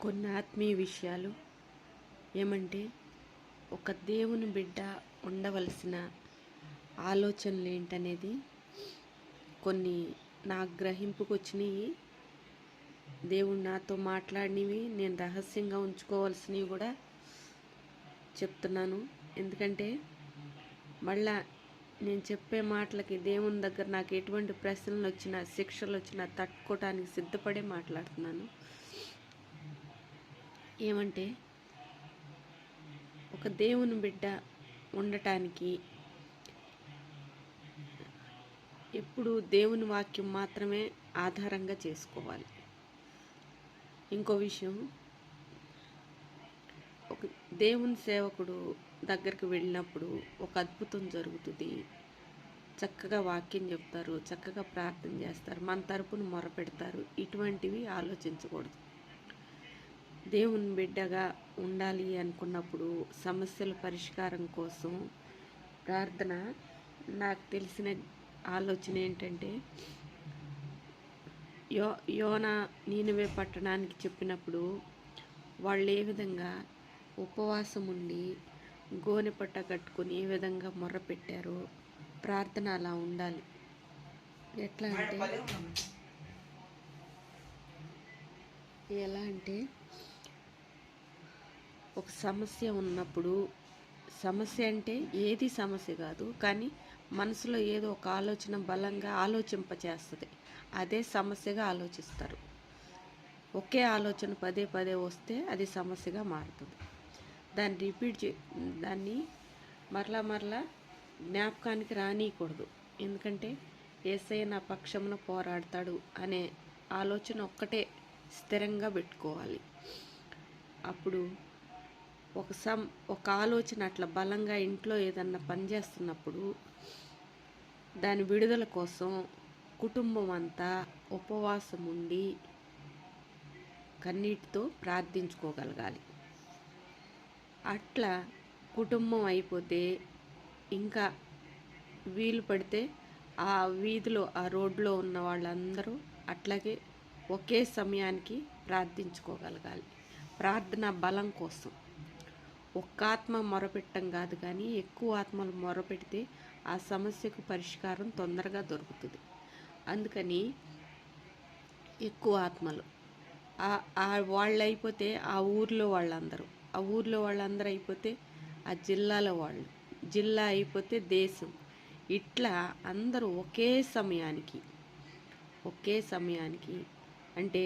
కొన్ని ఆత్మీయ విషయాలు ఏమంటే ఒక దేవుని బిడ్డ ఉండవలసిన ఆలోచనలు ఏంటనేది కొన్ని నా గ్రహింపుకు వచ్చినాయి. దేవుడు నాతో మాట్లాడినవి నేను రహస్యంగా ఉంచుకోవాల్సినవి కూడా చెప్తున్నాను. ఎందుకంటే మళ్ళా నేను చెప్పే మాటలకి దేవుని దగ్గర నాకు ఎటువంటి ప్రశ్నలు వచ్చినా శిక్షలు వచ్చినా తట్టుకోవటానికి సిద్ధపడే మాట్లాడుతున్నాను. ఏమంటే ఒక దేవుని బిడ్డ ఉండటానికి ఎప్పుడు దేవుని వాక్యం మాత్రమే ఆధారంగా చేసుకోవాలి. ఇంకో విషయం, ఒక దేవుని సేవకుడు దగ్గరికి వెళ్ళినప్పుడు ఒక అద్భుతం జరుగుతుంది. చక్కగా వాక్యం చెప్తారు, చక్కగా ప్రార్థన చేస్తారు, మన తరపున మొరపెడతారు. ఇటువంటివి ఆలోచించకూడదు. దేవుని బిడ్డగా ఉండాలి అనుకున్నప్పుడు సమస్యల పరిష్కారం కోసం ప్రార్థన. నాకు తెలిసిన ఆలోచన ఏంటంటే, యోనా నీనెవె పట్టణానికి చెప్పినప్పుడు వాళ్ళు ఏ విధంగా ఉపవాసం ఉండి గోనె పట్ట కట్టుకొని ఏ విధంగా మొర్రపెట్టారో ప్రార్థన అలా ఉండాలి. ఎలా అంటే ఒక సమస్య ఉన్నప్పుడు, సమస్య అంటే ఏది సమస్య కాదు, కానీ మనసులో ఏదో ఒక ఆలోచన బలంగా ఆలోచింపచేస్తుంది. అదే సమస్యగా ఆలోచిస్తారు. ఒకే ఆలోచన పదే పదే వస్తే అది సమస్యగా మారుతుంది. దాన్ని మరలా జ్ఞాపకానికి రానియకూడదు. ఎందుకంటే యేసయ్య నా పక్షమున పోరాడతాడు అనే ఆలోచన ఒక్కటే స్థిరంగా పెట్టుకోవాలి. అప్పుడు ఒక ఆలోచన అట్లా బలంగా ఇంట్లో ఏదన్నా పనిచేస్తున్నప్పుడు దాని విడుదల కోసం కుటుంబం అంతా ఉపవాసం ఉండి కన్నీటితో ప్రార్థించుకోగలగాలి. అట్లా కుటుంబం అయిపోతే ఇంకా వీలు పడితే ఆ వీధిలో ఆ రోడ్లో ఉన్న వాళ్ళందరూ అట్లాగే ఒకే సమయానికి ప్రార్థించుకోగలగాలి. ప్రార్థన బలం కోసం ఒక్క ఆత్మ మొరపెట్టం కాదు, కానీ ఎక్కువ ఆత్మలు మొరపెడితే ఆ సమస్యకు పరిష్కారం తొందరగా దొరుకుతుంది. అందుకని ఎక్కువ ఆత్మలు వాళ్ళు అయిపోతే ఆ ఊర్లో వాళ్ళందరూ అయిపోతే ఆ జిల్లాలో వాళ్ళు, జిల్లా అయిపోతే దేశం, ఇట్లా అందరూ ఒకే సమయానికి అంటే